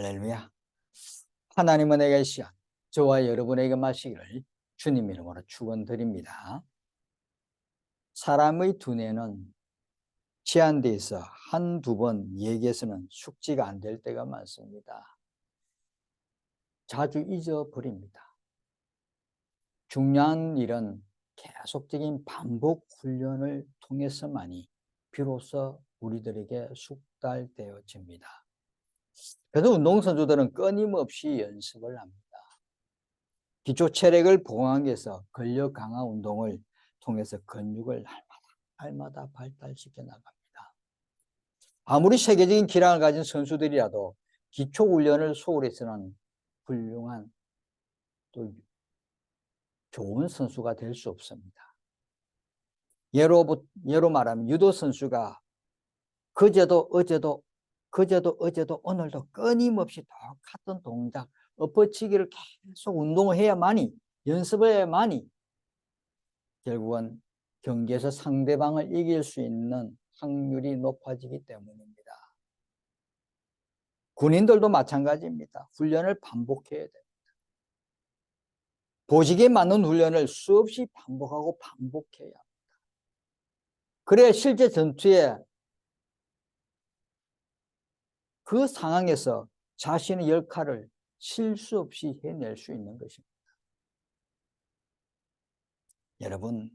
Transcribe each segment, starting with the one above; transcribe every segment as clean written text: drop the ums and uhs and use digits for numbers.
할렐루야. 하나님은 내게 시간 저와 여러분에게 마시기를 주님 이름으로 축원드립니다. 사람의 두뇌는 제한돼서 한두 번 얘기해서는 숙지가 안 될 때가 많습니다. 자주 잊어버립니다. 중요한 일은 계속적인 반복 훈련을 통해서만이 비로소 우리들에게 숙달되어집니다. 그래서 운동선수들은 끊임없이 연습을 합니다. 기초 체력을 보강하기 위해서 근력 강화 운동을 통해서 근육을 날마다 발달시켜 나갑니다. 아무리 세계적인 기량을 가진 선수들이라도 기초 훈련을 소홀해서는 훌륭한 또 좋은 선수가 될 수 없습니다. 예로 말하면 유도 선수가 그제도 어제도 오늘도 끊임없이 똑같은 동작, 엎어치기를 계속 운동을 해야만이, 연습을 해야만이 결국은 경기에서 상대방을 이길 수 있는 확률이 높아지기 때문입니다. 군인들도 마찬가지입니다. 훈련을 반복해야 됩니다. 보직에 맞는 훈련을 수없이 반복하고 반복해야 합니다. 그래야 실제 전투에 그 상황에서 자신의 역할을 실수 없이 해낼 수 있는 것입니다. 여러분,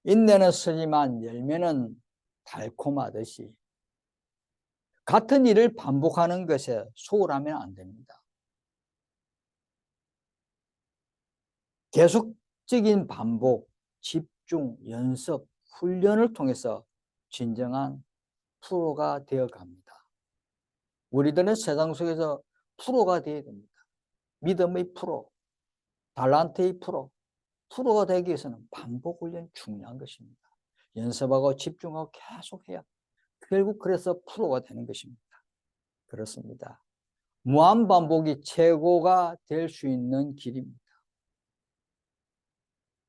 인내는 쓰지만 열매는 달콤하듯이 같은 일을 반복하는 것에 소홀하면 안 됩니다. 계속적인 반복, 집중, 연습, 훈련을 통해서 진정한 프로가 되어 갑니다. 우리들은 세상 속에서 프로가 되어야 됩니다. 믿음의 프로, 달란트의 프로가 되기 위해서는 반복 훈련이 중요한 것입니다. 연습하고 집중하고 계속 해야 결국 그래서 프로가 되는 것입니다. 그렇습니다. 무한반복이 최고가 될 수 있는 길입니다.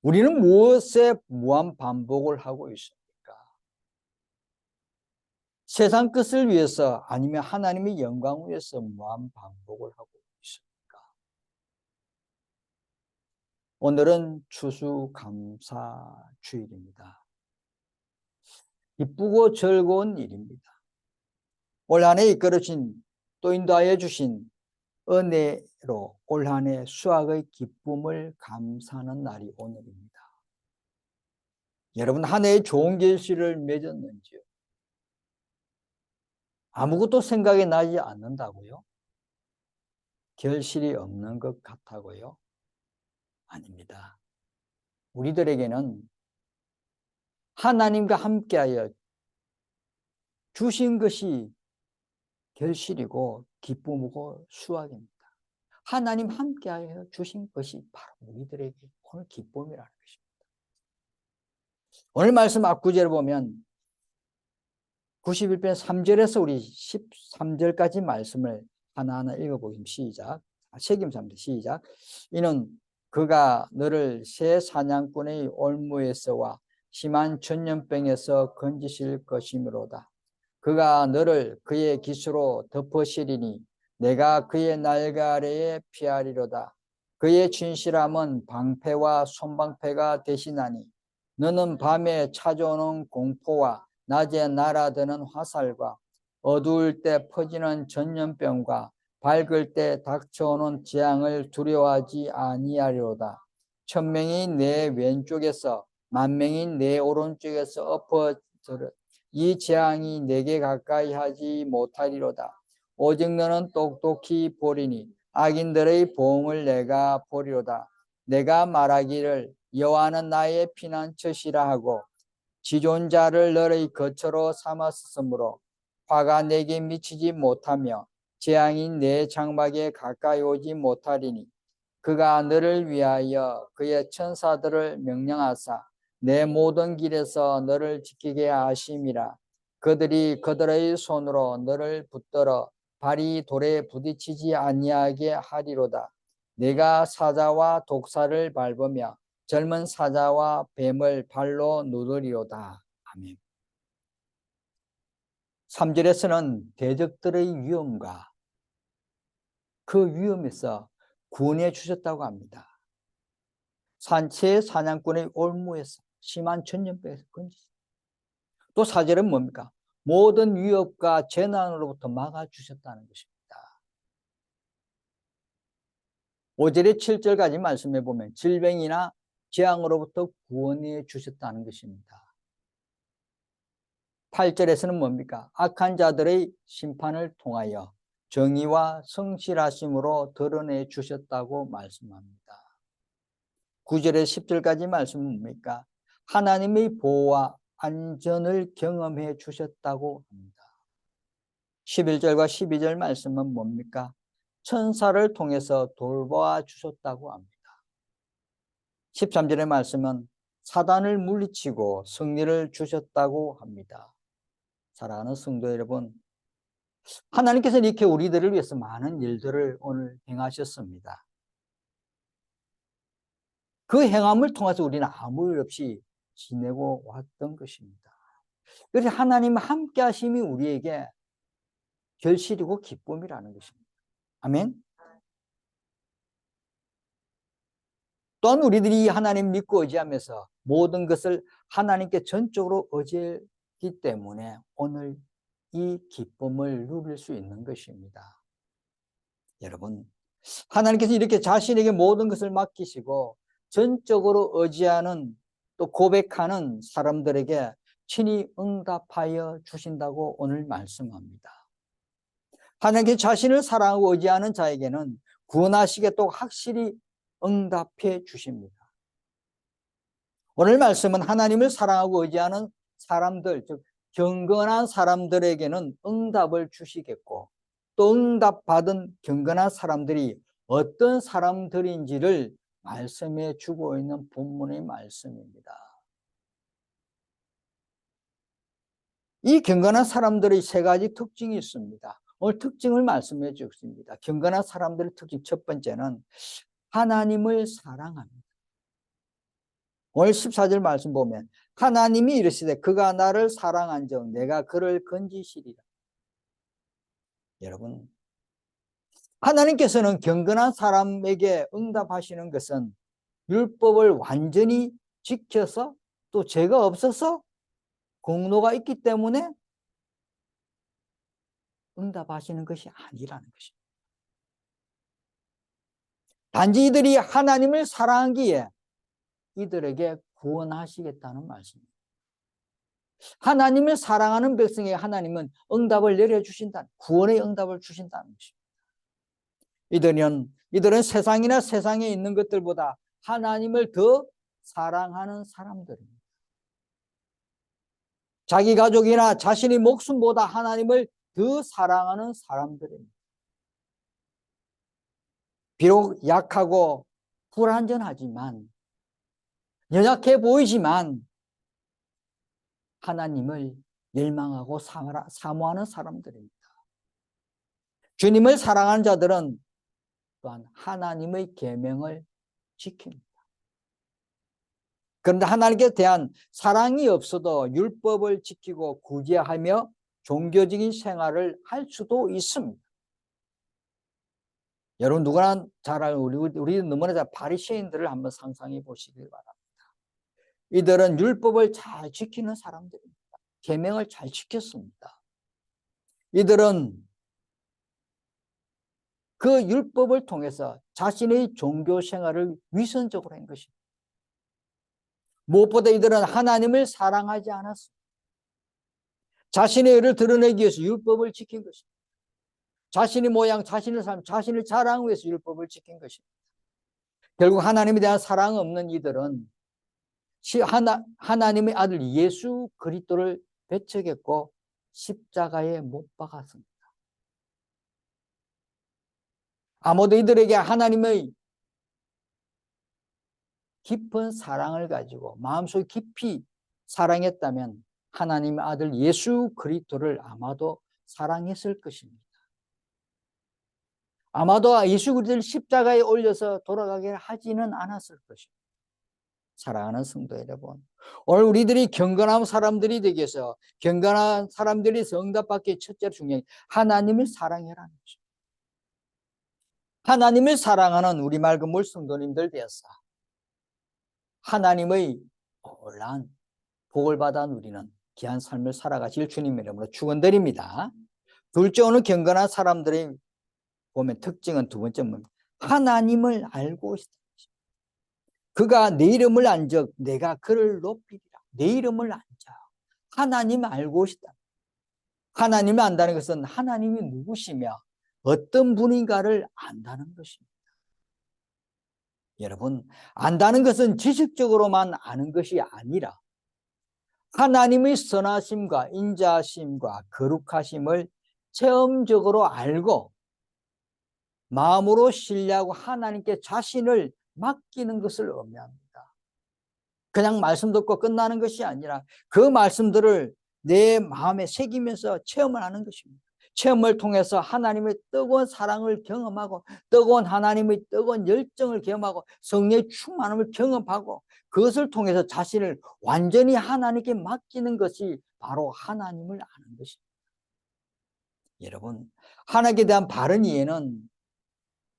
우리는 무엇에 무한반복을 하고 있습니까? 세상 끝을 위해서 아니면 하나님의 영광을 위해서 무한반복을 하고 있습니까? 오늘은 추수감사주일입니다. 기쁘고 즐거운 일입니다. 올 한 해 이끌어주신 또 인도하여 주신 은혜로 올 한 해 수확의 기쁨을 감사하는 날이 오늘입니다. 여러분 한 해에 좋은 결실을 맺었는지요? 아무것도 생각이 나지 않는다고요? 결실이 없는 것 같다고요? 아닙니다. 우리들에게는 하나님과 함께하여 주신 것이 결실이고 기쁨이고 수확입니다. 하나님 함께하여 주신 것이 바로 우리들에게 오늘 기쁨이라는 것입니다. 오늘 말씀 앞구절을 보면 91편 3절에서 우리 13절까지 말씀을 하나하나 읽어보겠습니다. 시작. 책임삽니다. 시작. 이는 그가 너를 새 사냥꾼의 올무에서와 심한 전염병에서 건지실 것이므로다. 그가 너를 그의 기수로 덮으시리니 내가 그의 날개 아래에 피하리로다. 그의 진실함은 방패와 손방패가 되시나니 너는 밤에 찾아오는 공포와 낮에 날아드는 화살과 어두울 때 퍼지는 전염병과 밝을 때 닥쳐오는 재앙을 두려워하지 아니하리로다. 1000명이 내 왼쪽에서 10,000명이 내 오른쪽에서 엎어져라. 이 재앙이 내게 가까이 하지 못하리로다. 오직 너는 똑똑히 보리니 악인들의 보응을 내가 보리로다. 내가 말하기를 여호와는 나의 피난처시라 하고 지존자를 너의 거처로 삼았으므로 화가 내게 미치지 못하며 재앙이 내 장막에 가까이 오지 못하리니 그가 너를 위하여 그의 천사들을 명령하사 내 모든 길에서 너를 지키게 하심이라. 그들이 그들의 손으로 너를 붙들어 발이 돌에 부딪히지 아니하게 하리로다. 내가 사자와 독사를 밟으며 젊은 사자와 뱀을 발로 누르리로다. 아멘. 3절에서는 대적들의 위험과 그 위험에서 구원해 주셨다고 합니다. 산채 사냥꾼의 올무에서 심한 전염병에서 건지셨다. 또 4절은 뭡니까? 모든 위협과 재난으로부터 막아주셨다는 것입니다. 5절에 7절까지 말씀해 보면 질병이나 재앙으로부터 구원해 주셨다는 것입니다. 8절에서는 뭡니까? 악한 자들의 심판을 통하여 정의와 성실하심으로 드러내 주셨다고 말씀합니다. 9절에 10절까지 말씀은 뭡니까? 하나님의 보호와 안전을 경험해 주셨다고 합니다. 11절과 12절 말씀은 뭡니까? 천사를 통해서 돌보아 주셨다고 합니다. 13절의 말씀은 사단을 물리치고 승리를 주셨다고 합니다. 사랑하는 성도 여러분, 하나님께서 이렇게 우리들을 위해서 많은 일들을 오늘 행하셨습니다. 그 행함을 통해서 우리는 아무 일 없이 지내고 왔던 것입니다. 그래서 하나님 함께 하심이 우리에게 결실이고 기쁨이라는 것입니다. 아멘. 또한 우리들이 하나님 믿고 의지하면서 모든 것을 하나님께 전적으로 의지했기 때문에 오늘 이 기쁨을 누릴 수 있는 것입니다. 여러분, 하나님께서 이렇게 자신에게 모든 것을 맡기시고 전적으로 의지하는 또 고백하는 사람들에게 친히 응답하여 주신다고 오늘 말씀합니다. 하나님께 자신을 사랑하고 의지하는 자에게는 구원하시게 또 확실히 응답해 주십니다. 오늘 말씀은 하나님을 사랑하고 의지하는 사람들, 즉 경건한 사람들에게는 응답을 주시겠고 또 응답받은 경건한 사람들이 어떤 사람들인지를 말씀해 주고 있는 본문의 말씀입니다. 이 경건한 사람들의 세 가지 특징이 있습니다. 오늘 특징을 말씀해 주십니다. 경건한 사람들의 특징 첫 번째는 하나님을 사랑합니다. 오늘 14절 말씀 보면 하나님이 이르시되 그가 나를 사랑한즉 내가 그를 건지시리라. 여러분, 하나님께서는 경건한 사람에게 응답하시는 것은 율법을 완전히 지켜서 또 죄가 없어서 공로가 있기 때문에 응답하시는 것이 아니라는 것입니다. 단지 이들이 하나님을 사랑하기에 이들에게 구원하시겠다는 말씀입니다. 하나님을 사랑하는 백성에게 하나님은 응답을 내려주신다, 구원의 응답을 주신다는 것입니다. 이들은 세상이나 세상에 있는 것들보다 하나님을 더 사랑하는 사람들입니다. 자기 가족이나 자신의 목숨보다 하나님을 더 사랑하는 사람들입니다. 비록 약하고 불완전하지만 연약해 보이지만 하나님을 열망하고 사모하는 사람들입니다. 주님을 사랑하는 자들은 또한 하나님의 계명을 지킵니다. 그런데 하나님께 대한 사랑이 없어도 율법을 지키고 구제하며 종교적인 생활을 할 수도 있습니다. 여러분 누구나 잘 알고 우리 너무나 잘 바리새인들을 한번 상상해 보시길 바랍니다. 이들은 율법을 잘 지키는 사람들입니다. 계명을 잘 지켰습니다. 이들은 그 율법을 통해서 자신의 종교 생활을 위선적으로 한 것입니다. 무엇보다 이들은 하나님을 사랑하지 않았습니다. 자신의 의를 드러내기 위해서 율법을 지킨 것입니다. 자신의 모양, 자신의 삶, 자신을 자랑하기 위해서 율법을 지킨 것입니다. 결국 하나님에 대한 사랑 없는 이들은 하나님의 아들 예수 그리스도를 배척했고 십자가에 못 박았습니다. 아무도 이들에게 하나님의 깊은 사랑을 가지고 마음속에 깊이 사랑했다면 하나님의 아들 예수 그리스도를 아마도 사랑했을 것입니다. 아마도 예수 그리스도를 십자가에 올려서 돌아가게 하지는 않았을 것입니다. 사랑하는 성도 여러분, 오늘 우리들이 경건한 사람들이 되기 위해서 경건한 사람들이 응답받기 첫째로 중요한 하나님을 사랑해라는 것입니다. 하나님을 사랑하는 우리말 그물 성도님들 되어서 하나님의 놀라운 복을 받아 누리는 귀한 삶을 살아가실 주님 이름으로 축원드립니다. 둘째, 오늘 경건한 사람들의 보면 특징은 두 번째 뭡니까? 하나님을 알고 있다. 그가 내 이름을 안적 내가 그를 높이리라. 내 이름을 안자. 하나님 알고 있다. 하나님을 안다는 것은 하나님이 누구시며 어떤 분인가를 안다는 것입니다. 여러분, 안다는 것은 지식적으로만 아는 것이 아니라 하나님의 선하심과 인자하심과 거룩하심을 체험적으로 알고 마음으로 신뢰하고 하나님께 자신을 맡기는 것을 의미합니다. 그냥 말씀 듣고 끝나는 것이 아니라 그 말씀들을 내 마음에 새기면서 체험을 하는 것입니다. 체험을 통해서 하나님의 뜨거운 사랑을 경험하고 뜨거운 하나님의 뜨거운 열정을 경험하고 성령의 충만함을 경험하고 그것을 통해서 자신을 완전히 하나님께 맡기는 것이 바로 하나님을 아는 것입니다. 여러분, 하나님에 대한 바른 이해는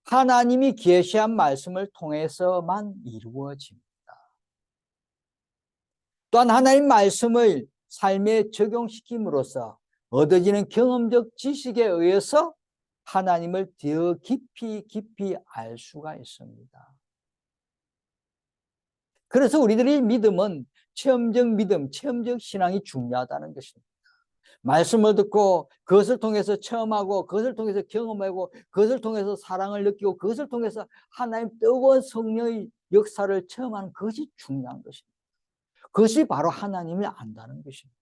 하나님이 계시한 말씀을 통해서만 이루어집니다. 또한 하나님 말씀을 삶에 적용시킴으로써 얻어지는 경험적 지식에 의해서 하나님을 더 깊이 알 수가 있습니다. 그래서 우리들의 믿음은 체험적 믿음, 체험적 신앙이 중요하다는 것입니다. 말씀을 듣고 그것을 통해서 체험하고 그것을 통해서 경험하고 그것을 통해서 사랑을 느끼고 그것을 통해서 하나님 뜨거운 성령의 역사를 체험하는 것이 중요한 것입니다. 그것이 바로 하나님을 안다는 것입니다.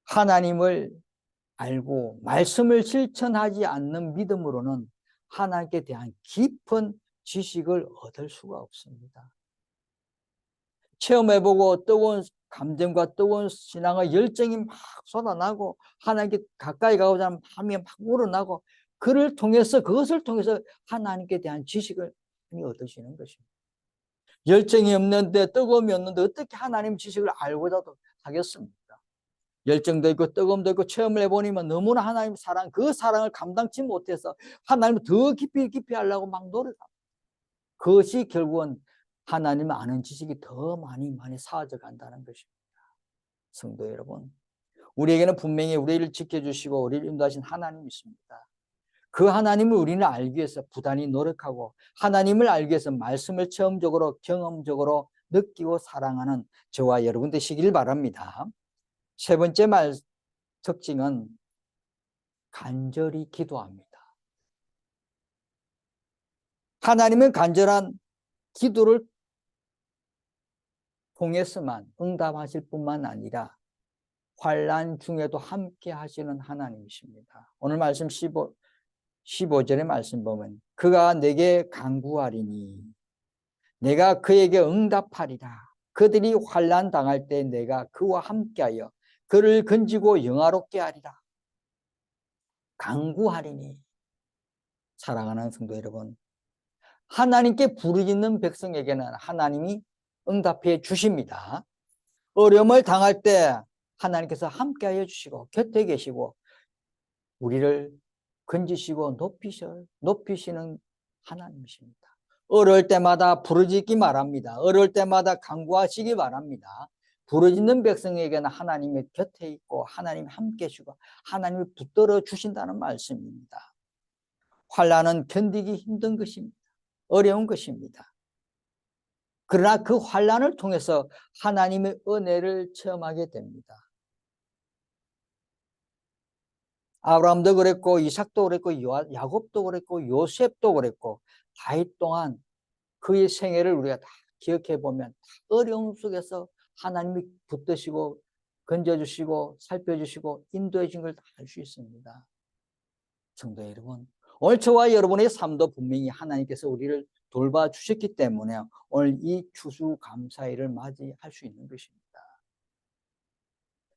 하나님을 알고 말씀을 실천하지 않는 믿음으로는 하나님께 대한 깊은 지식을 얻을 수가 없습니다. 체험해보고 뜨거운 감정과 뜨거운 신앙의 열정이 막 쏟아나고 하나님께 가까이 가고자 하는 마음이 막 우러나고 그것을 통해서 하나님께 대한 지식을 얻으시는 것입니다. 열정이 없는데 뜨거움이 없는데 어떻게 하나님 지식을 알고자도 하겠습니까? 열정도 있고 뜨거움도 있고 체험을 해보니까 너무나 하나님 사랑, 그 사랑을 감당치 못해서 하나님을 더 깊이 하려고 막 노력합니다. 그것이 결국은 하나님을 아는 지식이 더 많이 쌓아져 간다는 것입니다. 성도 여러분, 우리에게는 분명히 우리를 지켜주시고 우리를 인도하신 하나님이 있습니다. 그 하나님을 우리는 알기 위해서 부단히 노력하고 하나님을 알기 위해서 말씀을 체험적으로 경험적으로 느끼고 사랑하는 저와 여러분 되시길 바랍니다. 세 번째 특징은 간절히 기도합니다. 하나님은 간절한 기도를 통해서만 응답하실 뿐만 아니라 환난 중에도 함께 하시는 하나님이십니다. 오늘 말씀 15절의 말씀 보면 그가 내게 간구하리니 내가 그에게 응답하리라. 그들이 환난 당할 때 내가 그와 함께하여 그를 건지고 영화롭게 하리라. 간구하리니. 사랑하는 성도 여러분, 하나님께 부르짖는 백성에게는 하나님이 응답해 주십니다. 어려움을 당할 때 하나님께서 함께하여 주시고 곁에 계시고 우리를 건지시고 높이시는 하나님이십니다. 어려울 때마다 부르짖기 바랍니다. 어려울 때마다 간구하시기 바랍니다. 부르짖는 백성에게는 하나님의 곁에 있고 하나님 함께 해주고 하나님이 붙들어 주신다는 말씀입니다. 환난은 견디기 힘든 것입니다. 어려운 것입니다. 그러나 그 환난을 통해서 하나님의 은혜를 체험하게 됩니다. 아브라함도 그랬고 이삭도 그랬고 야곱도 그랬고 요셉도 그랬고 다윗 동안 그의 생애를 우리가 다 기억해 보면 어려움 속에서 하나님이 붙드시고 건져주시고 살펴주시고 인도해 준 걸 다 알 수 있습니다. 성도 여러분, 오늘 저와 여러분의 삶도 분명히 하나님께서 우리를 돌봐주셨기 때문에 오늘 이 추수감사일을 맞이할 수 있는 것입니다.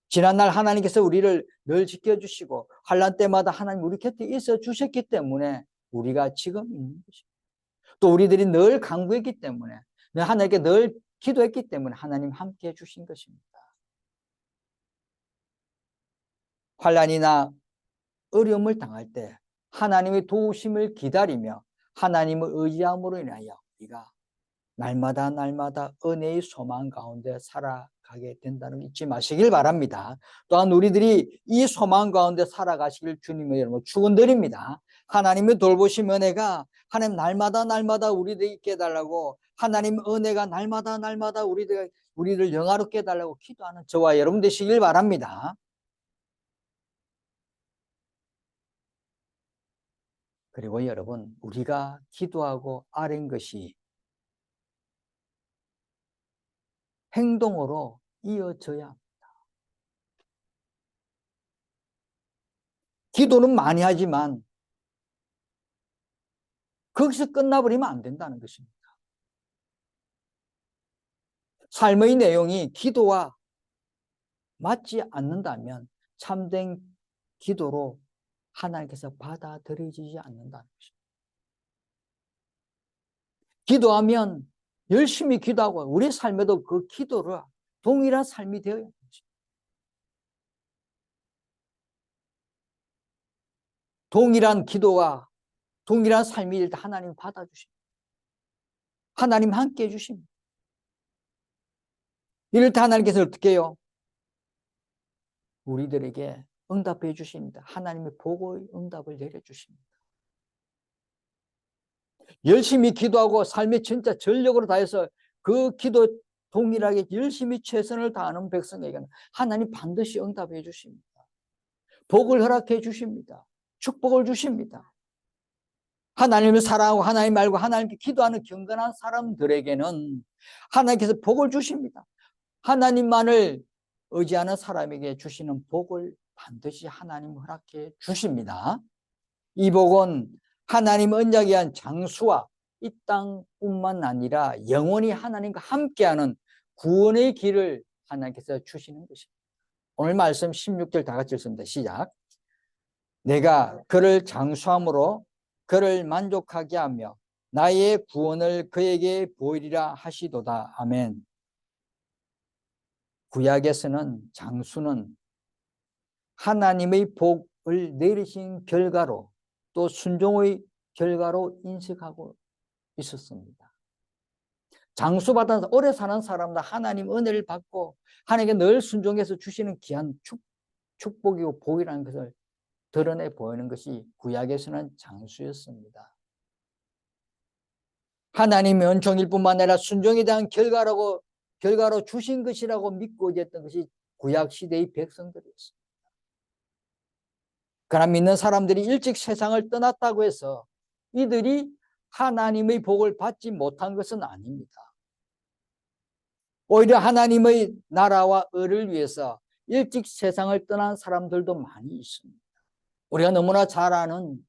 지난날 하나님께서 우리를 늘 지켜주시고 환난 때마다 하나님 우리 곁에 있어 주셨기 때문에 우리가 지금 있는 것입니다. 또 우리들이 늘 간구했기 때문에 하나님께 늘 기도했기 때문에 하나님 함께 해주신 것입니다. 환난이나 어려움을 당할 때 하나님의 도우심을 기다리며 하나님을 의지함으로 인하여 우리가 날마다 날마다 은혜의 소망 가운데 살아가게 된다는 거 잊지 마시길 바랍니다. 또한 우리들이 이 소망 가운데 살아가시길 주님의 이름으로 축원드립니다. 하나님의 돌보심 은혜가 하나님 날마다 날마다 우리들에게 있게 해달라고, 하나님 은혜가 날마다 날마다 우리들 영화롭게 해달라고 기도하는 저와 여러분 되시길 바랍니다. 그리고 여러분, 우리가 기도하고 아뢰는 것이 행동으로 이어져야 합니다. 기도는 많이 하지만 거기서 끝나버리면 안 된다는 것입니다. 삶의 내용이 기도와 맞지 않는다면 참된 기도로 하나님께서 받아들여지지 않는다는 것입니다. 기도하면 열심히 기도하고 우리 삶에도 그 기도를 동일한 삶이 되어야 합니다. 동일한 기도와 동일한 삶이 될 때 하나님 받아주십니다. 하나님 함께 해주십니다. 이럴 때 하나님께서 어떻게 해요? 우리들에게 응답해 주십니다. 하나님의 복의 응답을 내려주십니다. 열심히 기도하고 삶에 진짜 전력으로 다해서 그 기도 동일하게 열심히 최선을 다하는 백성에게는 하나님 반드시 응답해 주십니다. 복을 허락해 주십니다. 축복을 주십니다. 하나님을 사랑하고 하나님 말고 하나님께 기도하는 경건한 사람들에게는 하나님께서 복을 주십니다. 하나님만을 의지하는 사람에게 주시는 복을 반드시 하나님 허락해 주십니다. 이 복은 하나님 언약에 한 장수와 이 땅뿐만 아니라 영원히 하나님과 함께하는 구원의 길을 하나님께서 주시는 것입니다. 오늘 말씀 16절 다 같이 읽습니다. 시작. 내가 그를 장수함으로 그를 만족하게 하며 나의 구원을 그에게 보이리라 하시도다. 아멘. 구약에서는 장수는 하나님의 복을 내리신 결과로 또 순종의 결과로 인식하고 있었습니다. 장수받아 오래 사는 사람들 하나님 은혜를 받고 하나님께 늘 순종해서 주시는 귀한 축복이고 복이라는 것을 드러내 보이는 것이 구약에서는 장수였습니다. 하나님의 은총일 뿐만 아니라 순종에 대한 결과로 주신 것이라고 믿고 있었던 것이 구약 시대의 백성들이었습니다. 그러나 믿는 사람들이 일찍 세상을 떠났다고 해서 이들이 하나님의 복을 받지 못한 것은 아닙니다. 오히려 하나님의 나라와 의를 위해서 일찍 세상을 떠난 사람들도 많이 있습니다. 우리가 너무나 잘 아는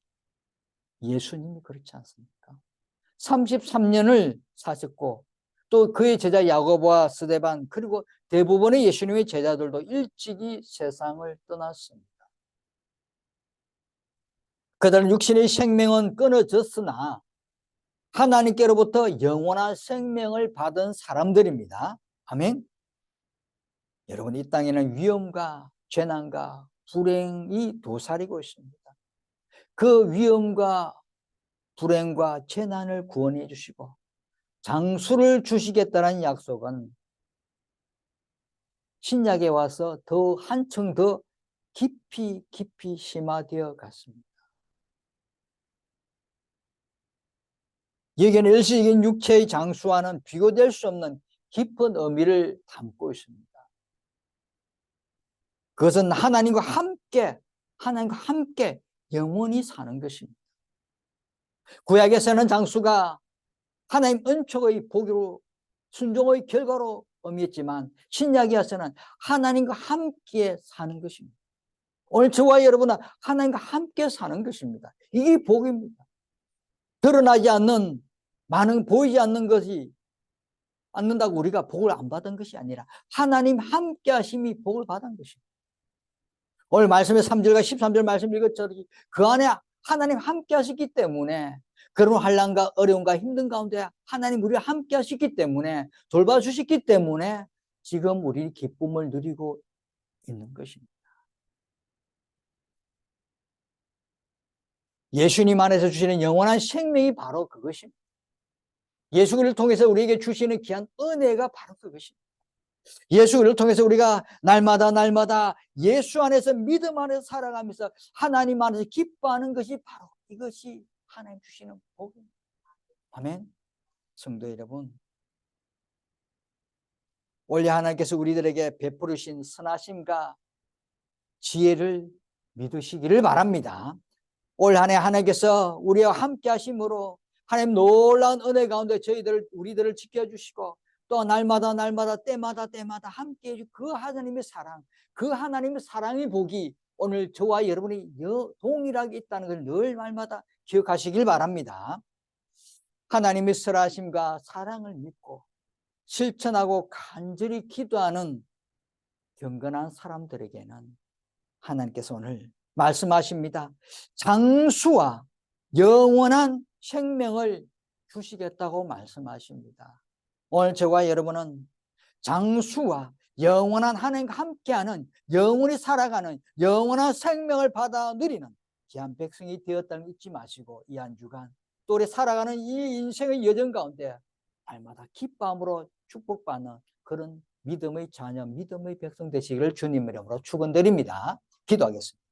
예수님이 그렇지 않습니까? 33년을 사셨고 또 그의 제자 야고보와 스데반 그리고 대부분의 예수님의 제자들도 일찍이 세상을 떠났습니다. 그들은 육신의 생명은 끊어졌으나 하나님께로부터 영원한 생명을 받은 사람들입니다. 아멘. 여러분, 이 땅에는 위험과 재난과 불행이 도사리고 있습니다. 그 위험과 불행과 재난을 구원해 주시고 장수를 주시겠다는 약속은 신약에 와서 더 한층 더 깊이 심화되어 갔습니다. 여기에는 일시적인 육체의 장수와는 비교될 수 없는 깊은 의미를 담고 있습니다. 그것은 하나님과 함께 영원히 사는 것입니다. 구약에서는 장수가 하나님 은총의 복으로 순종의 결과로 의미했지만 신약에 와서는 하나님과 함께 사는 것입니다. 오늘 저와 여러분은 하나님과 함께 사는 것입니다. 이게 복입니다. 드러나지 않는 많은 보이지 않는 것이 않는다고 우리가 복을 안 받은 것이 아니라 하나님 함께 하심이 복을 받은 것입니다. 오늘 말씀의 3절과 13절 말씀 읽었처럼 그 안에 하나님 함께 하셨기 때문에 그런 환난과 어려움과 힘든 가운데 하나님 우리와 함께 하셨기 때문에 돌봐주셨기 때문에 지금 우리 기쁨을 누리고 있는 것입니다. 예수님 안에서 주시는 영원한 생명이 바로 그것입니다. 예수 그리스도를 통해서 우리에게 주시는 귀한 은혜가 바로 그것입니다. 예수 그리스도를 통해서 우리가 날마다 예수 안에서 믿음 안에서 살아가면서 하나님 안에서 기뻐하는 것이 바로 이것이 하나님 주시는 복입니다. 아멘. 성도 여러분, 원래 하나님께서 우리들에게 베푸르신 선하심과 지혜를 믿으시기를 바랍니다. 올 한 해 하나님께서 우리와 함께 하심으로 하나님 놀라운 은혜 가운데 우리들을 지켜주시고 또 날마다 때마다 함께 해주 그 하나님의 사랑, 그 하나님의 사랑의 복이 오늘 저와 여러분이 동일하게 있다는 걸 늘 날마다 기억하시길 바랍니다. 하나님의 선하심과 사랑을 믿고 실천하고 간절히 기도하는 경건한 사람들에게는 하나님께서 오늘 말씀하십니다. 장수와 영원한 생명을 주시겠다고 말씀하십니다. 오늘 저와 여러분은 장수와 영원한 하나님과 함께하는 영원히 살아가는 영원한 생명을 받아 누리는 귀한 백성이 되었다는 걸 잊지 마시고 이 한 주간 또 우리 살아가는 이 인생의 여정 가운데 날마다 기쁨으로 축복받는 그런 믿음의 자녀, 믿음의 백성 되시기를 주님 이름으로 축원드립니다. 기도하겠습니다.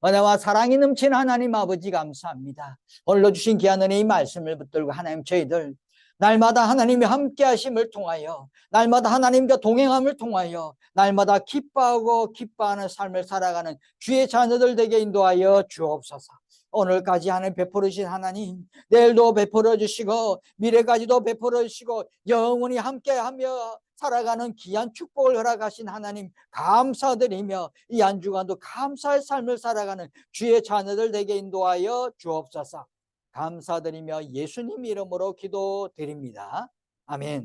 은혜와 사랑이 넘치는 하나님 아버지 감사합니다. 오늘로 주신 귀한 은혜의 말씀을 붙들고 하나님 저희들 날마다 하나님이 함께 하심을 통하여 날마다 하나님과 동행함을 통하여 날마다 기뻐하는 삶을 살아가는 주의 자녀들 되게 인도하여 주옵소서. 오늘까지 하나님 베풀으신 하나님 내일도 베풀어 주시고 미래까지도 베풀어 주시고 영원히 함께하며 살아가는 귀한 축복을 허락하신 하나님 감사드리며 이 한 주간도 감사의 삶을 살아가는 주의 자녀들 되게 인도하여 주옵소서. 감사드리며 예수님 이름으로 기도드립니다. 아멘.